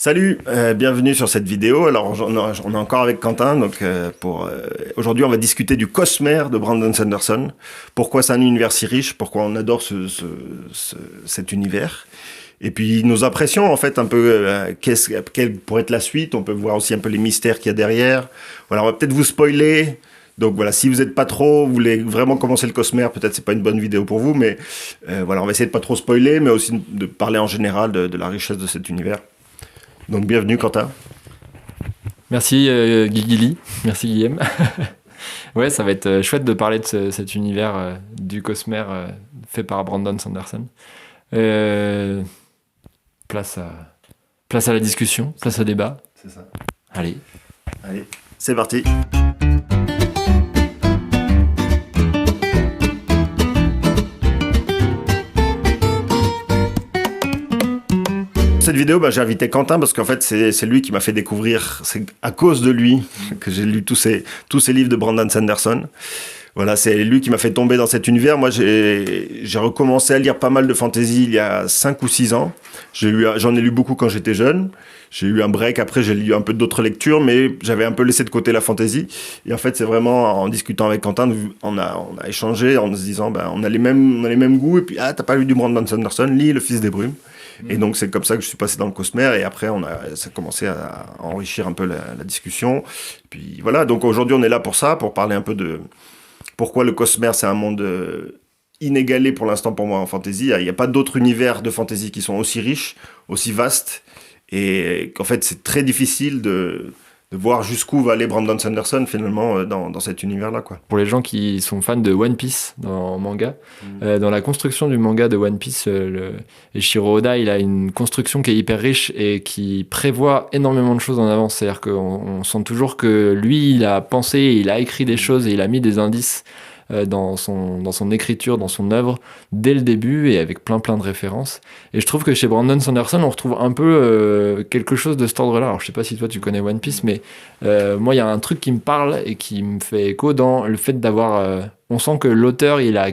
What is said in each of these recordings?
Salut, bienvenue sur cette vidéo. Alors, on est encore avec Quentin. Donc, aujourd'hui, on va discuter du Cosmere de Brandon Sanderson. Pourquoi c'est un univers si riche, pourquoi on adore cet univers. Et puis, nos impressions, en fait, un peu, quelle pourrait être la suite. On peut voir aussi un peu les mystères qu'il y a derrière. Voilà, on va peut-être vous spoiler. Donc voilà, si vous n'êtes pas trop, vous voulez vraiment commencer le Cosmere, peut-être c'est pas une bonne vidéo pour vous, mais voilà, on va essayer de pas trop spoiler, mais aussi de parler en général de la richesse de cet univers. Donc bienvenue Quentin. Merci Guigui, merci Guillaume. Ouais, ça va être chouette de parler de cet univers du Cosmere fait par Brandon Sanderson. Place à la discussion, place au débat. C'est ça. Allez, c'est parti. Cette vidéo, j'ai invité Quentin parce qu'en fait, c'est lui qui m'a fait découvrir, c'est à cause de lui que j'ai lu tous ces livres de Brandon Sanderson. Voilà, c'est lui qui m'a fait tomber dans cet univers. Moi, j'ai recommencé à lire pas mal de fantasy il y a 5 ou 6 ans. J'en ai lu beaucoup quand j'étais jeune. J'ai eu un break, après j'ai lu un peu d'autres lectures, mais j'avais un peu laissé de côté la fantasy. Et en fait, c'est vraiment en discutant avec Quentin, on a échangé en se disant, on a les mêmes goûts. Et puis, t'as pas lu du Brandon Sanderson, lis Le Fils des Brumes. Et donc, c'est comme ça que je suis passé dans le Cosmere. Et après, ça a commencé à enrichir un peu la discussion. Et puis voilà, donc aujourd'hui, on est là pour ça, pour parler un peu de pourquoi le Cosmere, c'est un monde inégalé pour l'instant pour moi en fantasy. Il n'y a pas d'autres univers de fantasy qui sont aussi riches, aussi vastes. Et qu'en fait, c'est très difficile de voir jusqu'où va aller Brandon Sanderson finalement dans cet univers-là, quoi. pour les gens qui sont fans de One Piece dans manga, dans la construction du manga de One Piece, Eiichiro Oda, il a une construction qui est hyper riche et qui prévoit énormément de choses en avance. C'est-à-dire qu'on sent toujours que lui, il a pensé, il a écrit des choses et il a mis des indices dans son écriture, dans son œuvre, dès le début et avec plein de références. Et je trouve que chez Brandon Sanderson, on retrouve un peu quelque chose de cet ordre-là. Alors je sais pas si toi tu connais One Piece, mais moi il y a un truc qui me parle et qui me fait écho dans le fait d'avoir... on sent que l'auteur, il a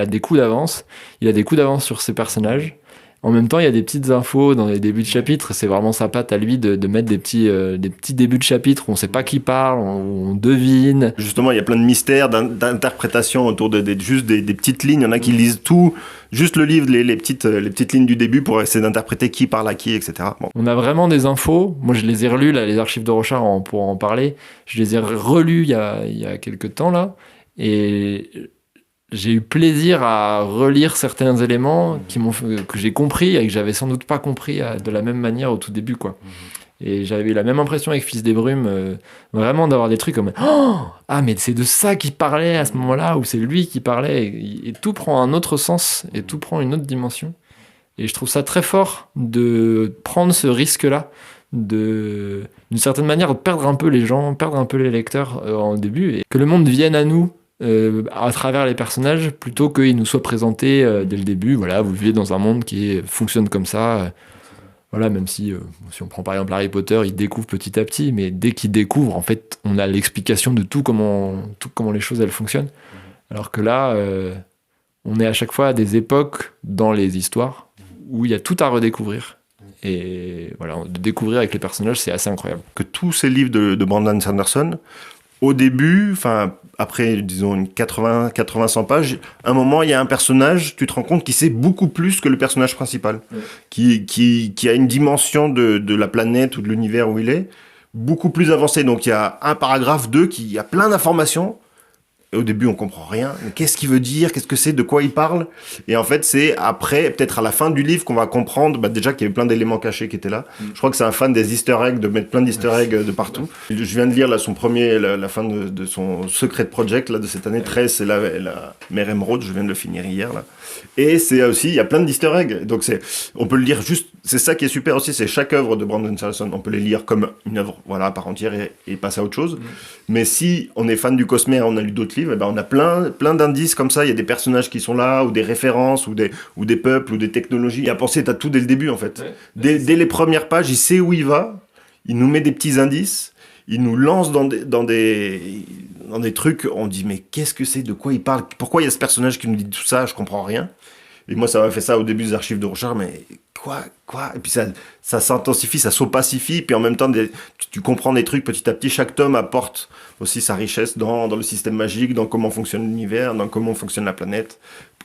des coups d'avance, il a des coups d'avance sur ses personnages. En même temps, il y a des petites infos dans les débuts de chapitres. C'est vraiment sa patte à lui de mettre des petits débuts de chapitres où on ne sait pas qui parle, on devine. Justement, il y a plein de mystères, d'interprétations autour juste des petites lignes. Il y en a qui lisent tout, juste le livre, les petites lignes du début pour essayer d'interpréter qui parle à qui, etc. Bon. On a vraiment des infos. Moi, je les ai relus, là, les archives de Rochard, pour en parler. Je les ai relus il y a quelques temps, là. Et j'ai eu plaisir à relire certains éléments que j'ai compris et que j'avais sans doute pas compris de la même manière au tout début, quoi. Et j'avais eu la même impression avec Fils des Brumes, vraiment d'avoir des trucs comme mais c'est de ça qu'il parlait à ce moment-là, ou c'est lui qui parlait, et tout prend un autre sens et tout prend une autre dimension. Et je trouve ça très fort de prendre ce risque-là, d'une certaine manière de perdre un peu les gens, perdre un peu les lecteurs en début, et que le monde vienne à nous à travers les personnages plutôt qu'ils nous soient présentés dès le début. Voilà, vous vivez dans un monde qui fonctionne comme ça. Voilà, même si on prend par exemple Harry Potter, il découvre petit à petit, mais dès qu'il découvre, en fait, on a l'explication de tout comment les choses elles fonctionnent. Alors que là, on est à chaque fois à des époques dans les histoires où il y a tout à redécouvrir. Et voilà, de découvrir avec les personnages, c'est assez incroyable. Que tous ces livres de Brandon Sanderson, au début, après, disons, une 80-100 pages, à un moment, il y a un personnage, tu te rends compte qu'il sait beaucoup plus que le personnage principal, qui a une dimension de la planète ou de l'univers où il est, beaucoup plus avancée. Donc, il y a un paragraphe, qui a plein d'informations. Et au début, on comprend rien. Mais qu'est-ce qu'il veut dire? Qu'est-ce que c'est? De quoi il parle? Et en fait, c'est après, peut-être à la fin du livre, qu'on va comprendre déjà qu'il y avait plein d'éléments cachés qui étaient là. Je crois que c'est un fan des easter eggs, de mettre plein d'easter eggs de partout. Je viens de lire là, la fin de son Secret Project là, de cette année. 13, c'est la Mère Émeraude. Je viens de le finir hier. Là. Et c'est aussi, il y a plein d'easter eggs. Donc on peut le lire juste... C'est ça qui est super aussi, c'est chaque œuvre de Brandon Sanderson. On peut les lire comme une œuvre à part entière et passer à autre chose. Mais si on est fan du Cosmere, on a lu d'autres livres, on a plein d'indices comme ça. Il y a des personnages qui sont là, ou des références, ou des peuples, ou des technologies. Et à penser, t'as tout dès le début, en fait. Dès les premières pages, il sait où il va. Il nous met des petits indices. Il nous lance dans des trucs. On dit, mais qu'est-ce que c'est? De quoi il parle? Pourquoi il y a ce personnage qui nous dit tout ça? Je comprends rien. Et moi, ça m'a fait ça au début des archives de Rochard, mais quoi? Et puis ça s'intensifie, ça s'opacifie, puis en même temps, tu comprends des trucs petit à petit. Chaque tome apporte aussi sa richesse dans le système magique, dans comment fonctionne l'univers, dans comment fonctionne la planète,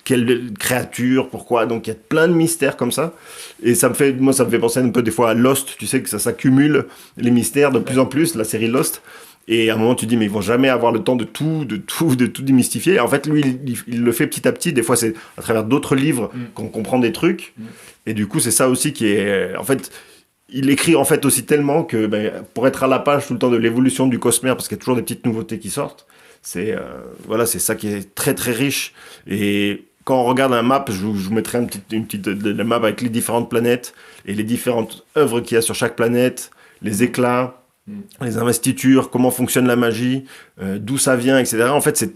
quelle créature, pourquoi. Donc il y a plein de mystères comme ça. Et ça me fait penser un peu des fois à Lost, tu sais que ça s'accumule, les mystères de plus en plus, la série Lost. Et à un moment, tu te dis, mais ils vont jamais avoir le temps de tout démystifier. Et en fait, lui, il le fait petit à petit. Des fois, c'est à travers d'autres livres qu'on comprend des trucs. Et du coup, c'est ça aussi qui est... En fait, il écrit en fait aussi tellement que pour être à la page tout le temps de l'évolution du cosmère, parce qu'il y a toujours des petites nouveautés qui sortent, c'est ça qui est très, très riche. Et quand on regarde un map, je vous mettrai une petite la map avec les différentes planètes et les différentes œuvres qu'il y a sur chaque planète, les éclats, les investitures, comment fonctionne la magie, d'où ça vient, etc. En fait,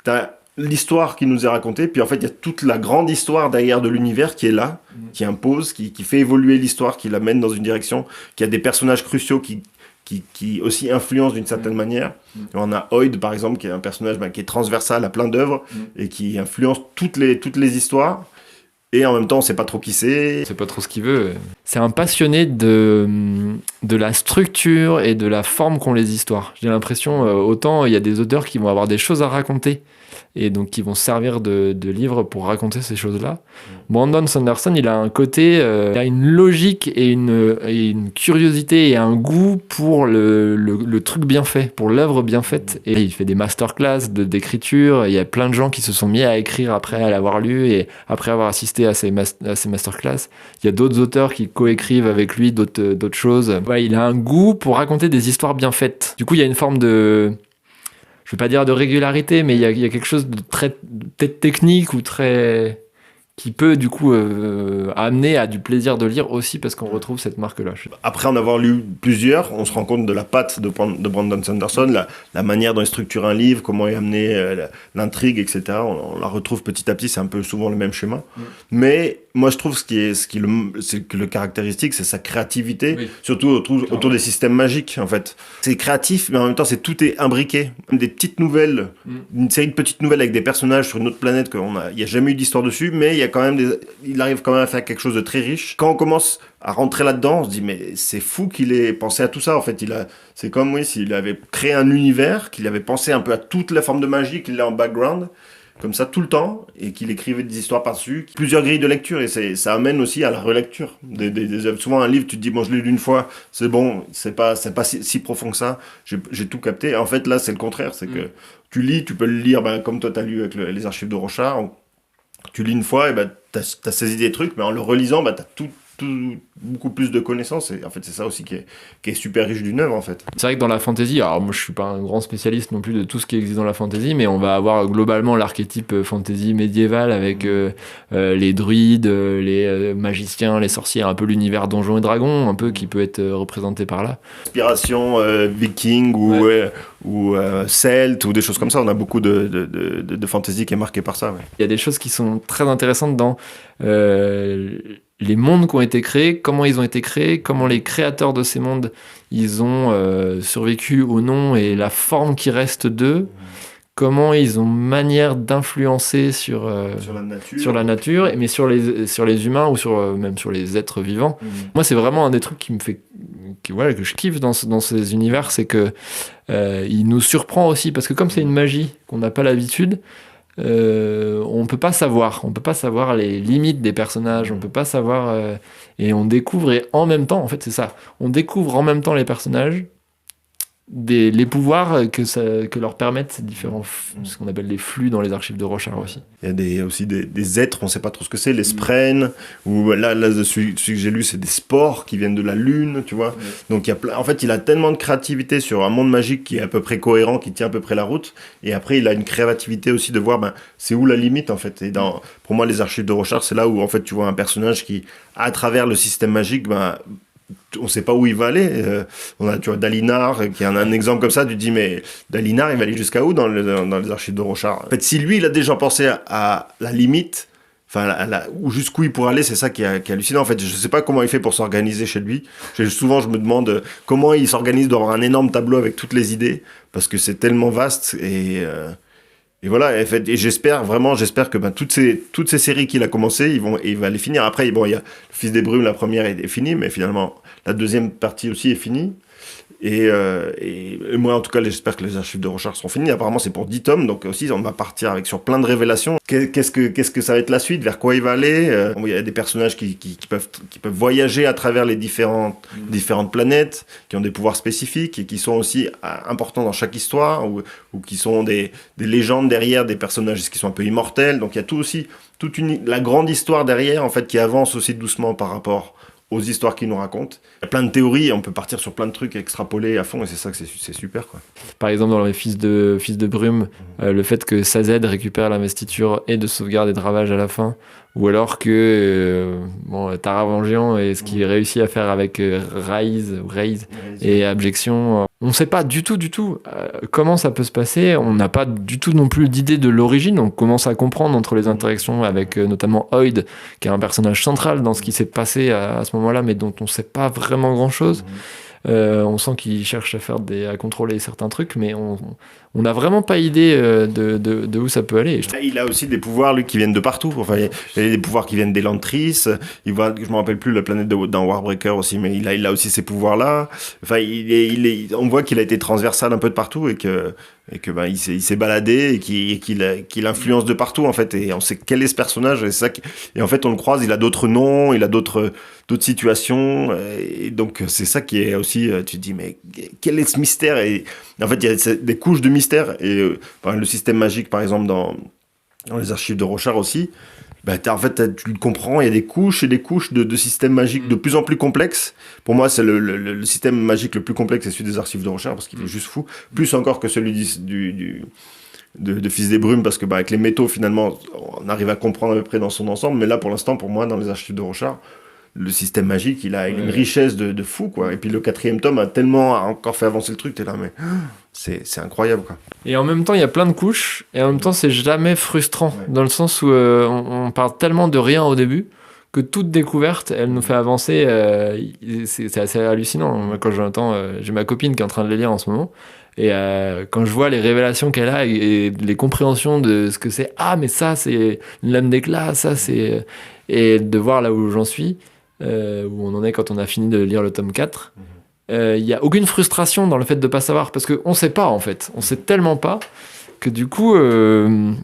t'as l'histoire qui nous est racontée, puis en fait, il y a toute la grande histoire derrière de l'univers qui est là, qui impose, qui fait évoluer l'histoire, qui l'amène dans une direction, qui a des personnages cruciaux qui aussi influencent d'une certaine manière. On a Oid, par exemple, qui est un personnage qui est transversal à plein d'œuvres et qui influence toutes les histoires. Et en même temps, on sait pas trop qui c'est. On sait pas trop ce qu'il veut. C'est un passionné de la structure et de la forme qu'ont les histoires. J'ai l'impression, autant il y a des auteurs qui vont avoir des choses à raconter et donc qui vont servir de livre pour raconter ces choses-là. Brandon Sanderson, il a un côté, il a une logique et une curiosité et un goût pour le truc bien fait, pour l'œuvre bien faite. Et il fait des masterclass d'écriture. Il y a plein de gens qui se sont mis à écrire après l'avoir lu et après avoir assisté à ces masterclass. Il y a d'autres auteurs qui coécrivent avec lui d'autres choses. Ouais, il a un goût pour raconter des histoires bien faites. Du coup, il y a une forme de... Je vais pas dire de régularité, mais il y a quelque chose de très peut-être technique ou très... qui peut du coup amener à du plaisir de lire aussi parce qu'on retrouve cette marque-là. Après en avoir lu plusieurs, on se rend compte de la patte de Brandon Sanderson, la manière dont il structure un livre, comment il amené l'intrigue, etc. On la retrouve petit à petit, c'est un peu souvent le même schéma. Mais moi je trouve c'est que le caractéristique, c'est sa créativité, surtout autour des systèmes magiques en fait. C'est créatif, mais en même temps tout est imbriqué. Des petites nouvelles, une série de petites nouvelles avec des personnages sur une autre planète il n'y a jamais eu d'histoire dessus, mais il arrive quand même à faire quelque chose de très riche. Quand on commence à rentrer là-dedans, on se dit mais c'est fou qu'il ait pensé à tout ça en fait. C'est comme s'il avait créé un univers, qu'il avait pensé un peu à toutes les formes de magie qu'il a en background, comme ça tout le temps, et qu'il écrivait des histoires par-dessus. Plusieurs grilles de lecture, et ça amène aussi à la relecture des œuvres. Souvent un livre, tu te dis bon je l'ai lu une fois, c'est bon, c'est pas si profond que ça, j'ai tout capté. En fait là c'est le contraire, c'est que tu lis, tu peux le lire comme toi t'as lu avec les archives de Rochard. Tu lis une fois, et t'as saisi des trucs, mais en le relisant, t'as beaucoup plus de connaissances. Et en fait, c'est ça aussi qui est super riche d'une œuvre, en fait. C'est vrai que dans la fantasy, alors moi je suis pas un grand spécialiste non plus de tout ce qui existe dans la fantasy, mais on va avoir globalement l'archétype fantasy médiéval avec les druides, les magiciens, les sorcières, un peu l'univers Donjons et Dragons, un peu qui peut être représenté par là. Inspiration viking ou celte ou des choses comme ça. On a beaucoup de fantasy qui est marqué par ça. Ouais. Il y a des choses qui sont très intéressantes dans les mondes qui ont été créés, comment ils ont été créés, comment les créateurs de ces mondes ils ont survécu ou non et la forme qui reste d'eux, comment ils ont manière d'influencer sur la nature, mais sur les humains ou même sur les êtres vivants. Moi, c'est vraiment un des trucs qui me fait que je kiffe dans ces univers, c'est que il nous surprend aussi parce que comme c'est une magie qu'on n'a pas l'habitude, on peut pas savoir les limites des personnages, on peut pas savoir et on découvre et en même temps en fait c'est ça, on découvre en même temps les personnages, les pouvoirs que leur permettent ces différents ce qu'on appelle les flux dans les archives de Rochard aussi. Il y a aussi des êtres, on sait pas trop ce que c'est, les sprènes, ou là celui que j'ai lu c'est des spores qui viennent de la lune, tu vois. Donc en fait il a tellement de créativité sur un monde magique qui est à peu près cohérent, qui tient à peu près la route, et après il a une créativité aussi de voir c'est où la limite en fait. Et pour moi les archives de Rochard c'est là où en fait tu vois un personnage qui à travers le système magique on sait pas où il va aller. Tu vois Dalinar qui est un exemple comme ça, tu te dis mais Dalinar il va aller jusqu'à où dans les archives de Rochard. En fait si lui il a déjà pensé à la limite, ou jusqu'où il pourrait aller, c'est ça qui est hallucinant. En fait je sais pas comment il fait pour s'organiser chez lui. Souvent je me demande comment il s'organise d'avoir un énorme tableau avec toutes les idées, parce que c'est tellement vaste et Et voilà, et j'espère que toutes ces séries qu'il a commencé, il va les finir. Après, bon, il y a Le Fils des Brumes, la première est finie, mais finalement, la deuxième partie aussi est finie. Et moi, en tout cas, j'espère que les archives de Rorschach seront finies. Apparemment, c'est pour 10 tomes, donc aussi, on va partir sur plein de révélations. Qu'est-ce que ça va être la suite? Vers quoi il va aller? Il y a des personnages qui peuvent voyager à travers les différentes planètes, qui ont des pouvoirs spécifiques et qui sont aussi importants dans chaque histoire, ou qui sont des légendes derrière, des personnages qui sont un peu immortels. Donc, il y a la grande histoire derrière, en fait, qui avance aussi doucement par rapport aux histoires qu'ils nous racontent. Il y a plein de théories, on peut partir sur plein de trucs, extrapoler à fond, et c'est ça que c'est super, quoi. Par exemple, dans les Fils de Brume, le fait que Sazed récupère l'investiture et de sauvegarde et de ravage à la fin, ou alors que Taravangian et ce qu'il réussit à faire avec Raise et Abjection, on ne sait pas du tout comment ça peut se passer. On n'a pas du tout non plus d'idée de l'origine. On commence à comprendre entre les interactions avec notamment Oid, qui est un personnage central dans ce qui s'est passé à ce moment-là, mais dont on ne sait pas vraiment grand-chose. On sent qu'il cherche à contrôler certains trucs, mais on n'a vraiment pas idée de où ça peut aller. Il a aussi des pouvoirs, lui, qui viennent de partout. Enfin, il a des pouvoirs qui viennent d'Elantris. Je me rappelle plus la planète dans Warbreaker aussi, mais il a aussi ces pouvoirs-là. Enfin, on voit qu'il a été transversal un peu de partout et que il s'est baladé et qu'il influence de partout, en fait. Et on sait quel est ce personnage. Et en fait, on le croise, il a d'autres noms, il a d'autres situations. Et donc, c'est ça qui est aussi, tu te dis, mais quel est ce mystère? Et en fait, il y a des couches de mystère. Et le système magique, par exemple, dans les archives de Rorschach aussi, tu le comprends, il y a des couches et des couches de systèmes magiques de plus en plus complexes. Pour moi, c'est le système magique le plus complexe, c'est celui des archives de Rorschach, parce qu'il est juste fou. Plus encore que celui de Fils des Brumes, parce que avec les métaux, finalement, on arrive à comprendre à peu près dans son ensemble. Mais là, pour l'instant, pour moi, dans les archives de Rorschach, le système magique, il a une richesse de fou, quoi. Et puis le 4e tome a encore fait avancer le truc, t'es là, mais c'est incroyable, quoi. Et en même temps, il y a plein de couches, et en même temps, c'est jamais frustrant, dans le sens où on parle tellement de rien au début, que toute découverte, elle nous fait avancer. C'est assez hallucinant. Moi, quand j'entends, j'ai ma copine qui est en train de les lire en ce moment, et quand je vois les révélations qu'elle a et les compréhensions de ce que c'est, mais ça, c'est une lame d'éclat, ça, c'est... Et de voir là où j'en suis, où on en est quand on a fini de lire le tome 4, il n'y a aucune frustration dans le fait de ne pas savoir, parce qu'on ne sait pas, en fait. On ne sait tellement pas que du coup, il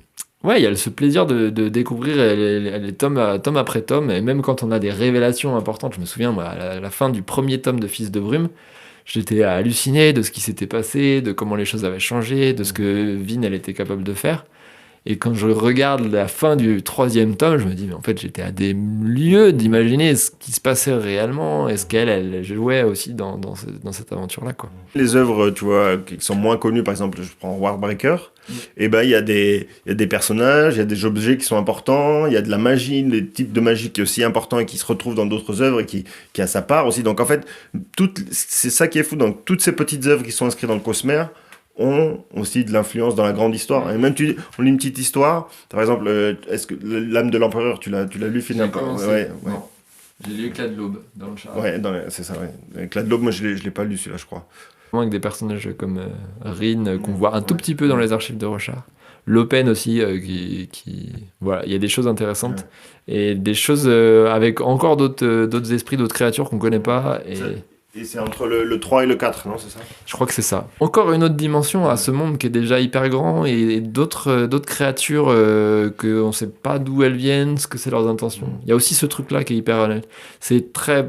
y a ce plaisir de découvrir les tomes après tome, et même quand on a des révélations importantes. Je me souviens, moi, à la fin du premier tome de Fils de Brume, j'étais halluciné de ce qui s'était passé, de comment les choses avaient changé, de ce que Vin, elle était capable de faire. Et quand je regarde la fin du 3e tome, je me dis, mais en fait, j'étais à des lieues d'imaginer ce qui se passait réellement. Est-ce qu'elle jouait aussi dans cette aventure-là, quoi. Les œuvres, tu vois, qui sont moins connues, par exemple, je prends Warbreaker, et il y a des personnages, il y a des objets qui sont importants, il y a de la magie, des types de magie qui est aussi important et qui se retrouvent dans d'autres œuvres et qui a sa part aussi. Donc en fait, c'est ça qui est fou. Donc toutes ces petites œuvres qui sont inscrites dans le Cosmere ont aussi de l'influence dans la grande histoire. Et même on lit une petite histoire, par exemple, est-ce que l'âme de l'empereur, tu l'as lu finalement? Ouais. J'ai lu Éclat de l'aube dans le char. Ouais, c'est ça, ouais. Éclat de l'aube, moi je l'ai pas lu celui-là, je crois. Avec des personnages comme Rin, qu'on voit un tout petit peu dans les archives de Rorschach. Lopen aussi, voilà, il y a des choses intéressantes. Et des choses avec encore d'autres esprits, d'autres créatures qu'on connaît pas. Et c'est entre le 3 et le 4, non, c'est ça? Je crois que c'est ça. Encore une autre dimension à ce monde qui est déjà hyper grand, et d'autres créatures qu'on ne sait pas d'où elles viennent, ce que c'est leurs intentions. Il y a aussi ce truc-là qui est hyper... C'est très...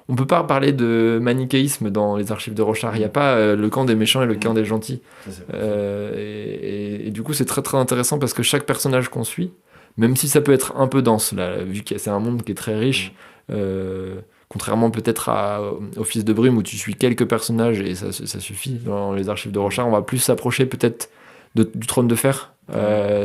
On peut pas parler de manichéisme dans les archives de Rorschach. Il n'y a pas le camp des méchants et le camp des gentils. Et du coup, c'est très très intéressant parce que chaque personnage qu'on suit, même si ça peut être un peu dense, là, vu que c'est un monde qui est très riche, contrairement peut-être au Fils de Brume où tu suis quelques personnages et ça suffit. Dans les archives de Rorschach, on va plus s'approcher peut-être du Trône de Fer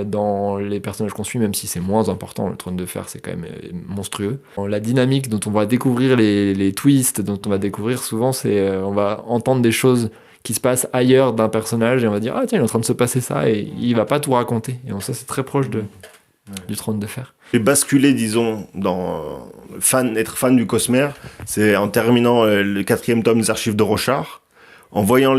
dans les personnages qu'on suit, même si c'est moins important. Le Trône de Fer, c'est quand même monstrueux. La dynamique dont on va découvrir les twists, dont on va découvrir souvent, c'est on va entendre des choses qui se passent ailleurs d'un personnage et on va dire tiens, il est en train de se passer ça, et il va pas tout raconter. Et ça, c'est très proche du Trône de Fer. J'ai basculé, disons, dans être fan du Cosmere, c'est en terminant le 4e tome des archives de Rorschach, en voyant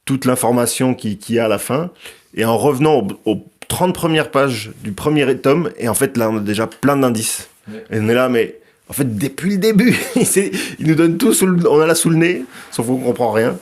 toute l'information qu'il y a à la fin. Et en revenant aux 30 premières pages du premier tome, et en fait, là, on a déjà plein d'indices. Ouais. Et on est là, mais en fait, depuis le début, il nous donne tout, on a là sous le nez, sauf qu'on comprend rien.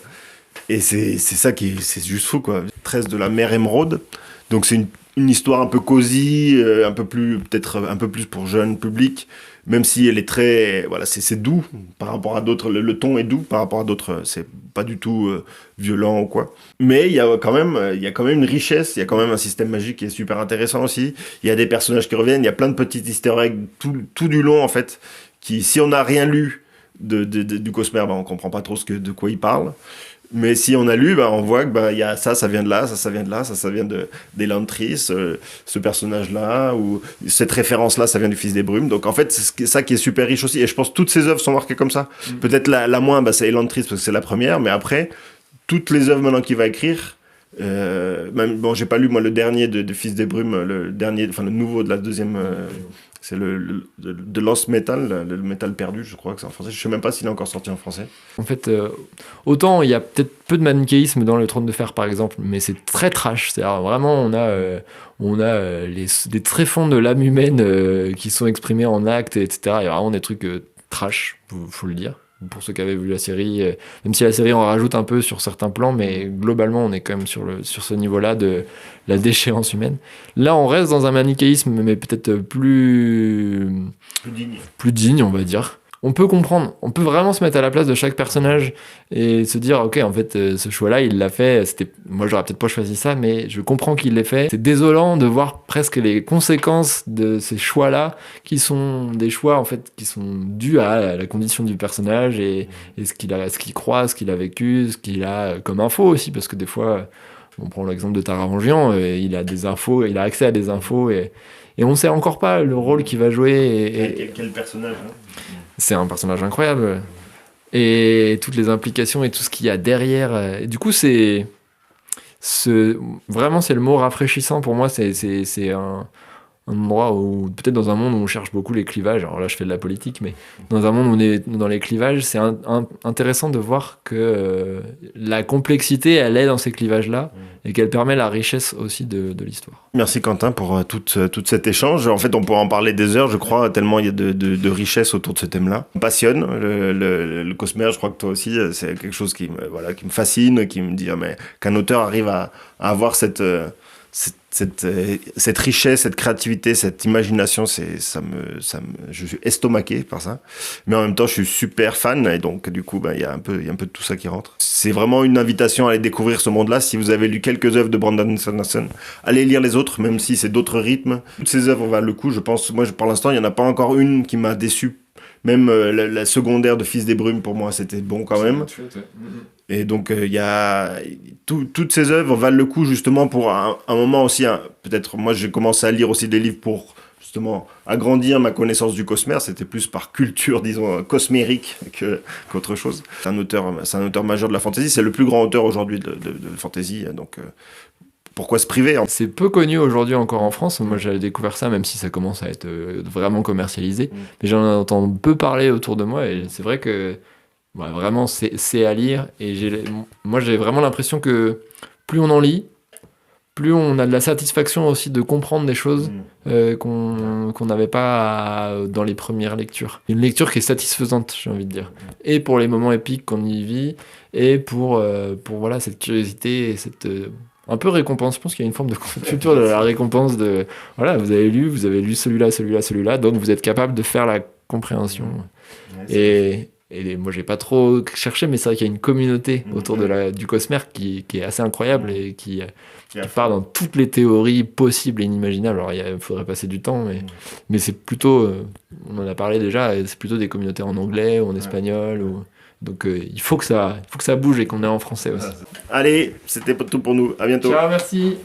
Et c'est ça c'est juste fou, quoi. 13 de la mer émeraude. Donc, c'est une histoire un peu cosy, peut-être un peu plus pour jeune public, même si elle est très, voilà, c'est doux par rapport à d'autres, le ton est doux par rapport à d'autres, c'est pas du tout violent ou quoi. Mais il y a quand même une richesse, il y a quand même un système magique qui est super intéressant aussi. Il y a des personnages qui reviennent, il y a plein de petits easter eggs tout du long en fait, qui, si on n'a rien lu du Cosmere, on comprend pas trop de quoi il parle. Mais si on a lu, on voit que y a ça vient de là, ça vient de là, ça vient d'Elantris, ce personnage-là, ou cette référence-là, ça vient du Fils des Brumes. Donc en fait, c'est ça qui est super riche aussi. Et je pense que toutes ces œuvres sont marquées comme ça. Peut-être la moins, c'est Elantris parce que c'est la première, mais après, toutes les œuvres maintenant qu'il va écrire, j'ai pas lu moi le dernier de Fils des Brumes, le nouveau de la deuxième... c'est de Lost Metal, le métal perdu, je crois que c'est en français. Je sais même pas s'il est encore sorti en français. En fait, autant il y a peut-être peu de manichéisme dans le Trône de Fer, par exemple, mais c'est très trash. C'est-à-dire vraiment, on a les tréfonds de l'âme humaine qui sont exprimés en actes, etc. Il y a vraiment des trucs trash, faut le dire. Pour ceux qui avaient vu la série, même si la série en rajoute un peu sur certains plans, mais globalement on est quand même sur ce niveau-là de la déchéance humaine. Là on reste dans un manichéisme, mais peut-être plus digne, on va dire. On peut comprendre, on peut vraiment se mettre à la place de chaque personnage et se dire ok, en fait ce choix-là il l'a fait, moi j'aurais peut-être pas choisi ça, mais je comprends qu'il l'ait fait. C'est désolant de voir presque les conséquences de ces choix-là qui sont des choix en fait qui sont dus à la condition du personnage et ce qu'il croit, ce qu'il a vécu, ce qu'il a comme info aussi, parce que des fois on prend l'exemple de Taravangian, il a des infos, il a accès à des infos et on sait encore pas le rôle qu'il va jouer. Quel personnage C'est un personnage incroyable. Et toutes les implications et tout ce qu'il y a derrière. Et du coup, vraiment, c'est le mot rafraîchissant pour moi. C'est un endroit où, peut-être dans un monde où on cherche beaucoup les clivages. Alors là, je fais de la politique, mais dans un monde où on est dans les clivages, c'est intéressant de voir que la complexité, elle est dans ces clivages-là et qu'elle permet la richesse aussi de l'histoire. Merci Quentin pour tout cet échange. En fait, on pourrait en parler des heures, je crois, tellement il y a de richesse autour de ce thème-là. Ça me passionne, le Cosmere, je crois que toi aussi, c'est quelque chose qui me fascine, qui me dit qu'un auteur arrive à avoir cette richesse, cette créativité, cette imagination, je suis estomaqué par ça. Mais en même temps, je suis super fan et donc du coup, il y a un peu de tout ça qui rentre. C'est vraiment une invitation à aller découvrir ce monde-là. Si vous avez lu quelques œuvres de Brandon Sanderson, allez lire les autres, même si c'est d'autres rythmes. Toutes ces œuvres valent le coup, je pense. Moi, pour l'instant, il y en a pas encore une qui m'a déçu. Même la secondaire de Fils des Brumes, pour moi, c'était bon quand même. Et donc, toutes ces œuvres valent le coup, justement, pour un moment aussi. Peut-être, moi, j'ai commencé à lire aussi des livres pour, justement, agrandir ma connaissance du Cosmere. C'était plus par culture, disons, cosmérique qu'autre chose. C'est un auteur majeur de la fantasy. C'est le plus grand auteur aujourd'hui de fantasy. Donc, pourquoi se priver hein? C'est peu connu aujourd'hui encore en France. Moi, j'avais découvert ça, même si ça commence à être vraiment commercialisé. Mais j'en entends peu parler autour de moi. Et c'est vrai que vraiment, c'est à lire. Et moi, j'ai vraiment l'impression que plus on en lit, plus on a de la satisfaction aussi de comprendre des choses qu'on n'avait pas dans les premières lectures. Une lecture qui est satisfaisante, j'ai envie de dire. Et pour les moments épiques qu'on y vit, et pour voilà, cette curiosité et cette... un peu récompense. Je pense qu'il y a une forme de culture de la récompense de... Voilà, vous avez lu celui-là, donc vous êtes capable de faire la compréhension. Et moi, j'ai pas trop cherché, mais c'est vrai qu'il y a une communauté autour du Cosmere qui est assez incroyable et qui part dans toutes les théories possibles et inimaginables. Alors, il faudrait passer du temps, mais c'est plutôt... on en a parlé déjà, c'est plutôt des communautés en anglais ou en espagnol. Donc, il faut que ça bouge et qu'on est en français aussi. Allez, c'était tout pour nous. À bientôt. Ciao, merci.